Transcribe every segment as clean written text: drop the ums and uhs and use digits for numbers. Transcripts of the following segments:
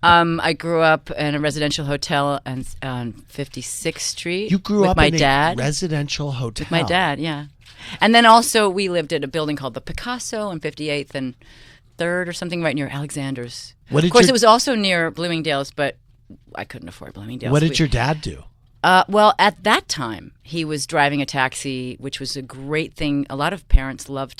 I grew up in a residential hotel on 56th Street. You grew with up my in dad. a residential hotel. With my dad, yeah. And then also we lived at a building called the Picasso on 58th and 3rd or something right near Alexander's. Of course, it was also near Bloomingdale's, but I couldn't afford Bloomingdale's. What did your dad do? Well, at that time, he was driving a taxi, which was a great thing. A lot of parents love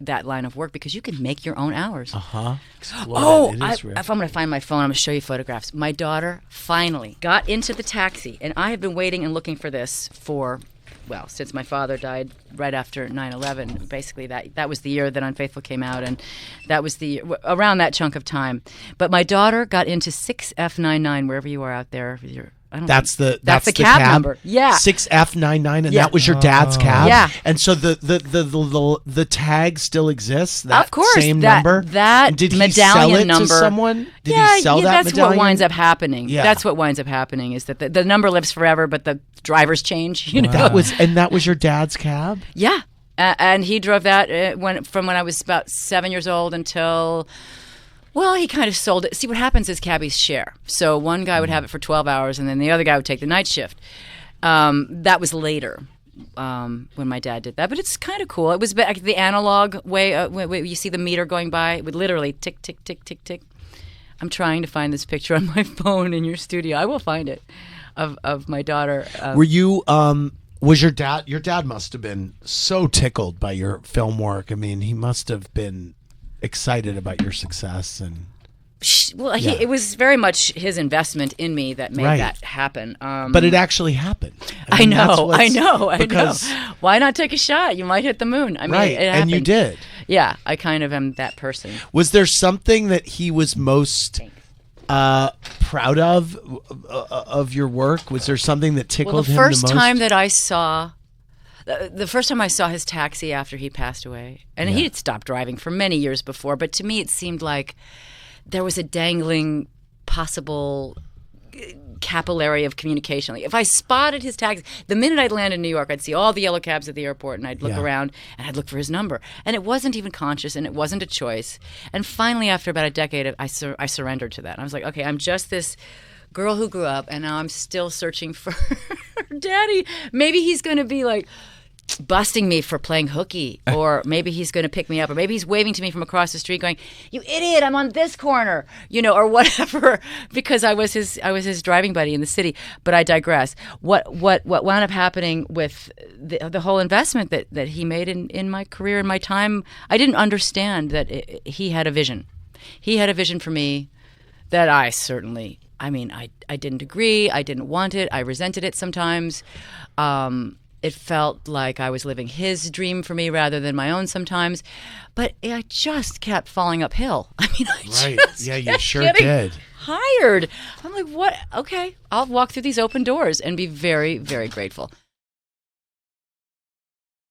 that line of work because you can make your own hours. Uh-huh. If I'm going to find my phone, I'm going to show you photographs. My daughter finally got into the taxi, and I have been waiting and looking for this since my father died right after 9/11. Basically, that was the year that Unfaithful came out, and that was around that chunk of time. But my daughter got into 6F99, wherever you are out there. That's the cab number. Yeah, 6F99, and that was your dad's cab. Yeah, and so the tag still exists. That of course, same number. That did medallion he sell it number to someone? Did he sell that that's medallion? what winds up happening. Yeah. That's what winds up happening is that the number lives forever, but the drivers change. You know, that was your dad's cab. Yeah, and he drove that from when I was about 7 years old until. Well, he kind of sold it. See, what happens is cabbies share. So one guy would have it for 12 hours, and then the other guy would take the night shift. That was later when my dad did that. But it's kind of cool. It was the analog way. You see the meter going by. It would literally tick, tick, tick, tick, tick. I'm trying to find this picture on my phone in your studio. I will find it of my daughter. Were you... Was your dad must have been so tickled by your film work. I mean, he must have been... excited about your success it was very much his investment in me that made that happen. But it actually happened. I know. Why not take a shot? You might hit the moon. I mean, right, it happened. And you did. Yeah, I kind of am that person. Was there something that he was most proud of your work? Was there something that tickled him the most? The first time I saw his taxi after he passed away, and he had stopped driving for many years before, but to me it seemed like there was a dangling possible capillary of communication. Like if I spotted his taxi, the minute I'd land in New York, I'd see all the yellow cabs at the airport, and I'd look around, and I'd look for his number. And it wasn't even conscious, and it wasn't a choice. And finally, after about a decade, I surrendered to that. I was like, okay, I'm just this girl who grew up, and now I'm still searching for Daddy. Maybe he's going to be like busting me for playing hooky, or maybe he's going to pick me up, or maybe he's waving to me from across the street going, "You idiot, I'm on this corner," or whatever, because I was his driving buddy in the city. But I digress. What wound up happening with the whole investment that he made in my career and my time, I didn't understand that he had a vision. He had a vision for me that I certainly. I mean, I didn't agree. I didn't want it. I resented it sometimes. It felt like I was living his dream for me rather than my own sometimes. But I just kept falling uphill. I mean, you sure did. Hired. I'm like, what? Okay, I'll walk through these open doors and be very, very grateful.